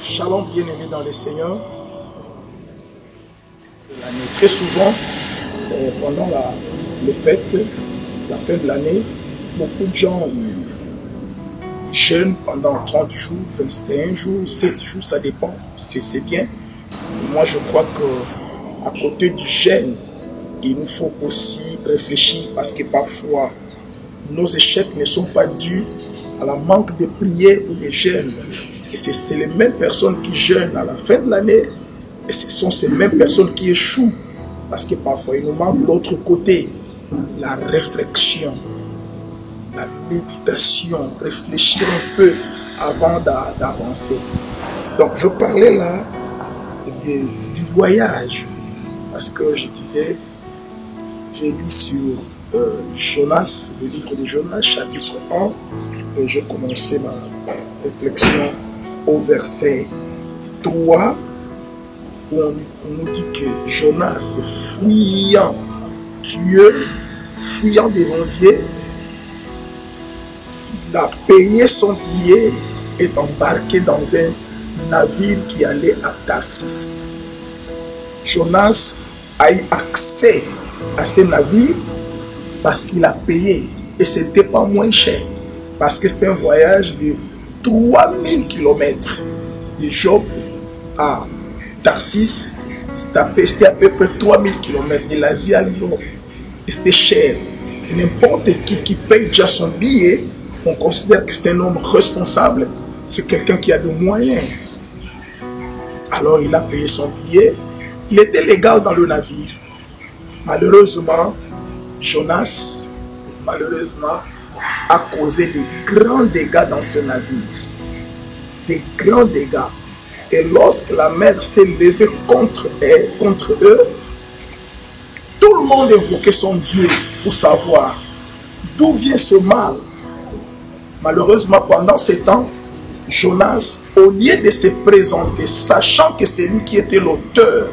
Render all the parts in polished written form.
Shalom bien-aimés dans le Seigneur. Très souvent, pendant les fêtes, la fin de l'année, beaucoup de gens jeûnent pendant 30 jours, 21 jours, 7 jours, ça dépend, c'est bien. Moi, je crois qu'à côté du jeûne, il nous faut aussi réfléchir parce que parfois, nos échecs ne sont pas dus à la manque de prière ou de jeûne. Et c'est les mêmes personnes qui jeûnent à la fin de l'année et ce sont ces mêmes personnes qui échouent. Parce que parfois, il nous manque d'autre côté la réflexion, la méditation, réfléchir un peu avant d'avancer. Donc, je parlais là du voyage. Parce que je disais, j'ai lu sur Jonas, le livre de Jonas, chapitre 1, et j'ai commencé ma réflexion au verset 3, où on nous dit que Jonas, fuyant Dieu, fuyant devant Dieu, il a payé son billet et est embarqué dans un navire qui allait à Tarsis. Jonas a eu accès à ce navire parce qu'il a payé et ce n'était pas moins cher parce que c'était un voyage de 3000 km de Joppe à Tarsis. C'était à peu près 3000 km de l'Asie à l'Europe et c'était cher. N'importe qui paye déjà son billet, on considère que c'est un homme responsable, c'est quelqu'un qui a des moyens. Alors il a payé son billet, il était légal dans le navire. Malheureusement, Jonas, a causé de grands dégâts dans ce navire. Des grands dégâts. Et lorsque la mer s'est levée contre eux, tout le monde évoquait son Dieu pour savoir d'où vient ce mal. Malheureusement, pendant ce temps, Jonas, au lieu de se présenter, sachant que c'est lui qui était l'auteur,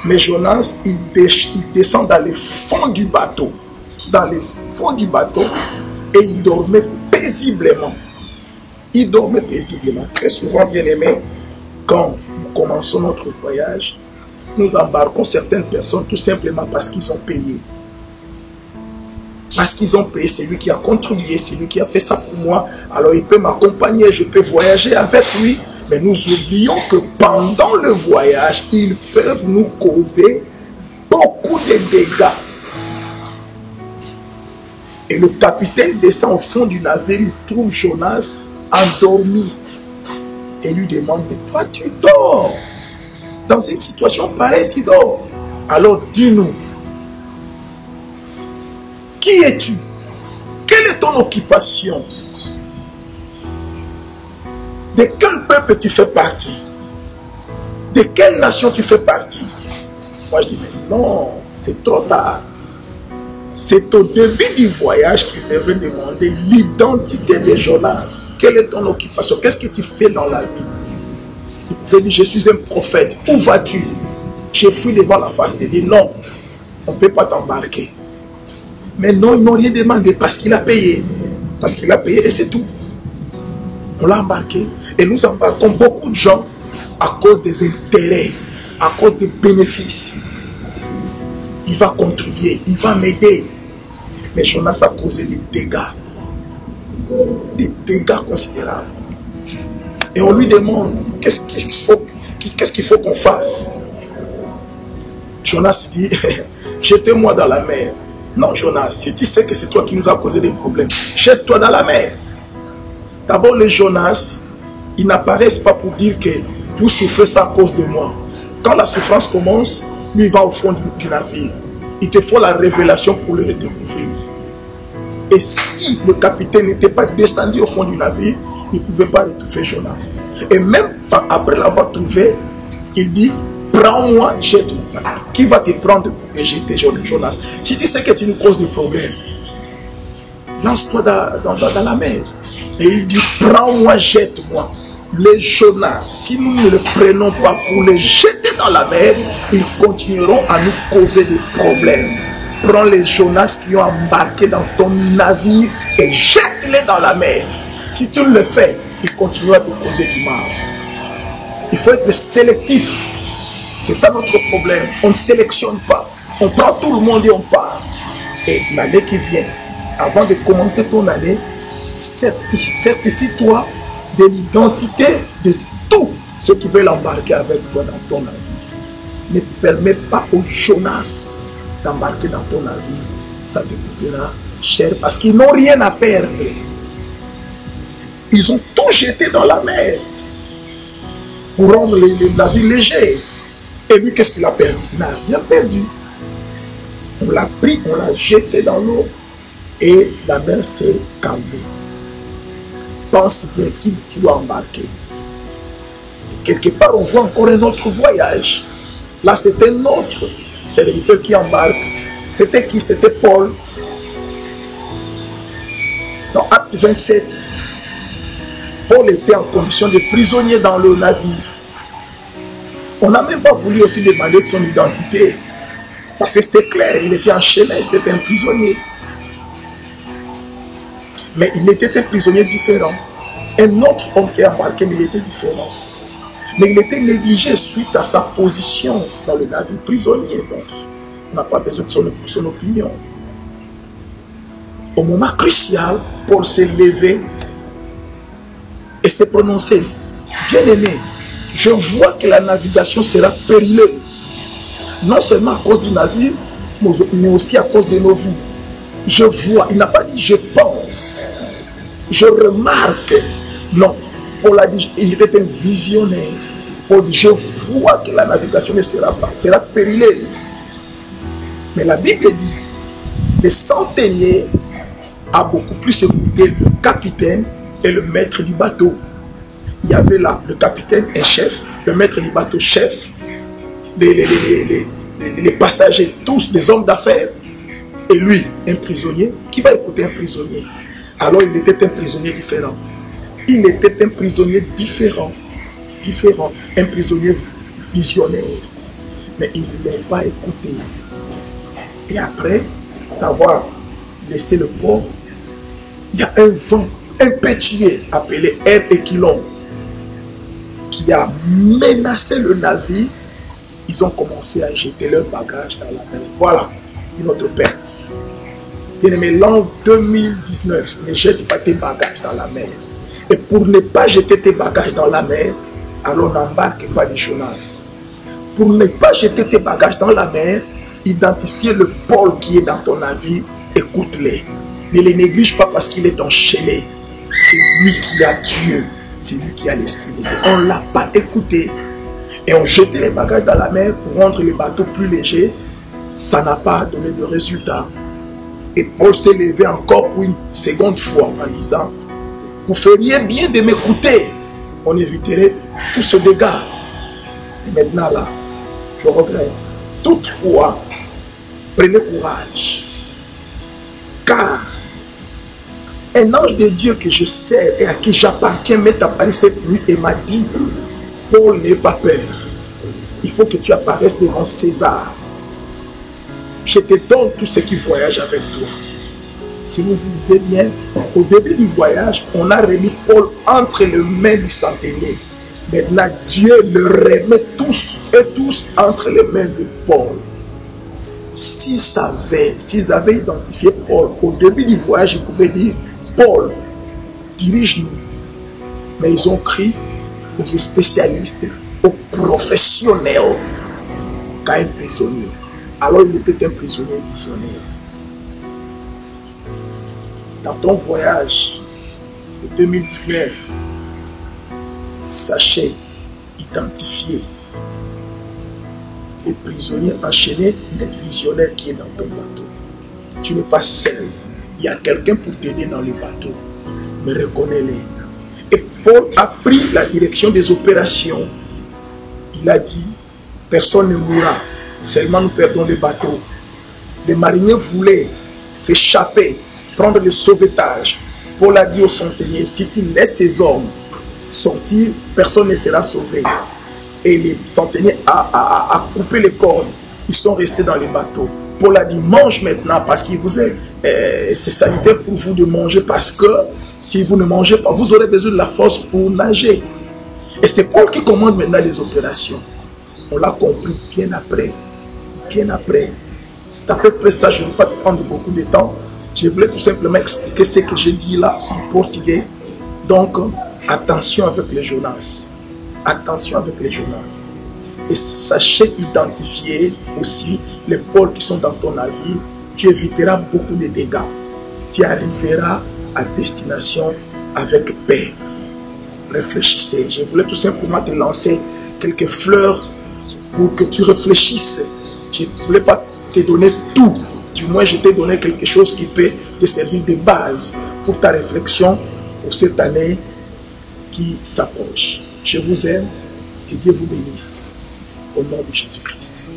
mais Jonas, il descend dans le fond du bateau. Dans le fond du bateau, et il dormait paisiblement. Il dormait paisiblement. Très souvent, bien aimé, quand nous commençons notre voyage, nous embarquons certaines personnes tout simplement parce qu'ils ont payé. Parce qu'ils ont payé, c'est lui qui a contribué, c'est lui qui a fait ça pour moi. Alors il peut m'accompagner, je peux voyager avec lui. Mais nous oublions que pendant le voyage, ils peuvent nous causer beaucoup de dégâts. Et le capitaine descend au fond du navire, il trouve Jonas endormi. Et lui demande, mais toi tu dors. Dans une situation pareille, tu dors. Alors dis-nous, qui es-tu? Quelle est ton occupation? De quel peuple tu fais partie? De quelle nation tu fais partie? Moi je dis, mais non, c'est trop tard. C'est au début du voyage qu'il devait demander l'identité de Jonas. Quelle est ton occupation? Qu'est-ce que tu fais dans la vie? Il pouvait dire, je suis un prophète. Où vas-tu? Je fuis devant la face de Dieu. Non, on ne peut pas t'embarquer. Mais non, ils n'ont rien demandé parce qu'il a payé. Parce qu'il a payé et c'est tout. On l'a embarqué. Et nous embarquons beaucoup de gens à cause des intérêts, à cause des bénéfices. Il va contribuer, il va m'aider. Mais Jonas a causé des dégâts considérables. Et on lui demande, qu'est-ce qu'il faut qu'on fasse? Jonas dit, jette-moi dans la mer. Non Jonas, si tu sais que c'est toi qui nous as causé des problèmes, jette-toi dans la mer. D'abord les Jonas, ils n'apparaissent pas pour dire que vous souffrez ça à cause de moi. Quand la souffrance commence, lui il va au fond du navire. Il te faut la révélation pour le découvrir. Et si le capitaine n'était pas descendu au fond du navire, il ne pouvait pas retrouver Jonas. Et même après l'avoir trouvé, il dit, prends-moi, jette-moi. Qui va te prendre pour te jeter, Jonas? Si tu sais que tu nous causes des problèmes, lance-toi dans la mer. Et il dit, prends-moi, jette-moi. Les Jonas, si nous ne les prenons pas pour les jeter dans la mer, ils continueront à nous causer des problèmes. Prends les Jonas qui ont embarqué dans ton navire et jette-les dans la mer. Si tu le fais, ils continueront à te causer du mal. Il faut être sélectif. C'est ça notre problème. On ne sélectionne pas. On prend tout le monde et on part. Et l'année qui vient, avant de commencer ton année, certifie-toi de l'identité de tout ce qui veut l'embarquer avec toi dans ton avis. Ne permets pas aux Jonas d'embarquer dans ton avis. Ça te coûtera cher parce qu'ils n'ont rien à perdre. Ils ont tout jeté dans la mer pour rendre la vie légère. Et lui, qu'est-ce qu'il a perdu? Il n'a rien perdu. On l'a pris, on l'a jeté dans l'eau et la mer s'est calmée. Pense bien qui doit embarquer. Quelque part, on voit encore un autre voyage. Là, c'est un autre serviteur qui embarque. C'était qui? C'était Paul. Dans Acte 27, Paul était en condition de prisonnier dans le navire. On n'a même pas voulu aussi demander son identité. Parce que c'était clair, il était enchaîné, c'était un prisonnier. Mais il était un prisonnier différent. Un autre homme qui est embarqué, mais il était différent. Mais il était négligé suite à sa position dans le navire, prisonnier. Donc, on n'a pas besoin de son opinion. Au moment crucial, Paul s'est levé et s'est prononcé: bien-aimé, je vois que la navigation sera périleuse. Non seulement à cause du navire, mais aussi à cause de nos vies. Je vois, il n'a pas dit je pense, je remarque. Non, Paul a dit, il était un visionnaire. Paul dit, je vois que la navigation ne sera pas, sera périleuse. Mais la Bible dit, le centenier a beaucoup plus écouté le capitaine et le maître du bateau. Il y avait là le capitaine et chef, le maître du bateau chef, les passagers, tous des hommes d'affaires, et lui, un prisonnier. Qui va écouter un prisonnier? Alors il était un prisonnier différent. Il était un prisonnier différent, un prisonnier visionnaire. Mais ils ne l'ont pas écouté. Et après avoir laissé le port, il y a un vent impétueux appelé Herpékylon qui a menacé le navire. Ils ont commencé à jeter leurs bagages dans la mer. Voilà une autre perte. Bien-aimé, l'an 2019, ne jette pas tes bagages dans la mer. Et pour ne pas jeter tes bagages dans la mer, alors n'embarque pas les Jonas. Pour ne pas jeter tes bagages dans la mer, identifiez le Paul qui est dans ton navire, écoute-les. Ne les néglige pas parce qu'il est enchaîné. C'est lui qui a Dieu, c'est lui qui a l'Esprit de Dieu. On ne l'a pas écouté. Et on jetait les bagages dans la mer pour rendre les bateaux plus légers. Ça n'a pas donné de résultat. Et Paul s'est levé encore pour une seconde fois en disant: vous feriez bien de m'écouter. On éviterait tout ce dégât. Et maintenant là, je regrette. Toutefois, prenez courage. Car un ange de Dieu que je sers et à qui j'appartiens m'est apparu cette nuit et m'a dit: Paul, n'aie pas peur. Il faut que tu apparaisses devant César. Je te donne tout ce qui voyage avec toi. Si vous lisez bien, au début du voyage, on a remis Paul entre les mains du centenier. Maintenant, Dieu le remet tous et tous entre les mains de Paul. S'ils avaient identifié Paul au début du voyage, ils pouvaient dire: Paul, dirige-nous. Mais ils ont crié aux spécialistes, aux professionnels, qu'à un prisonnier. Alors il était un prisonnier visionnaire. Dans ton voyage de 2019, sachez identifier les prisonniers enchaînés, les visionnaires qui est dans ton bateau. Tu n'es pas seul. Il y a quelqu'un pour t'aider dans le bateau. Mais reconnais-les. Et Paul a pris la direction des opérations. Il a dit: personne ne mourra, seulement nous perdons le bateau. Les mariniers voulaient s'échapper, prendre le sauvetage. Paul a dit au centenier: si tu laisses ces hommes sortir, personne ne sera sauvé. Et le centenier a coupé les cordes. Ils sont restés dans les bateaux. Paul a dit: mange maintenant parce qu'il vous est, c'est sanitaire pour vous de manger, parce que si vous ne mangez pas, vous aurez besoin de la force pour nager. Et c'est Paul qui commande maintenant les opérations. On l'a compris bien après. Bien après. C'est à peu près ça, je ne vais pas prendre beaucoup de temps. Je voulais tout simplement expliquer ce que j'ai dit là en portugais. Donc, attention avec les Jonas. Attention avec les Jonas. Et sachez identifier aussi les pôles qui sont dans ton avis. Tu éviteras beaucoup de dégâts. Tu arriveras à destination avec paix. Réfléchissez. Je voulais tout simplement te lancer quelques fleurs pour que tu réfléchisses. Je ne voulais pas te donner tout. Du moins, je t'ai donné quelque chose qui peut te servir de base pour ta réflexion pour cette année qui s'approche. Je vous aime. Que Dieu vous bénisse. Au nom de Jésus-Christ.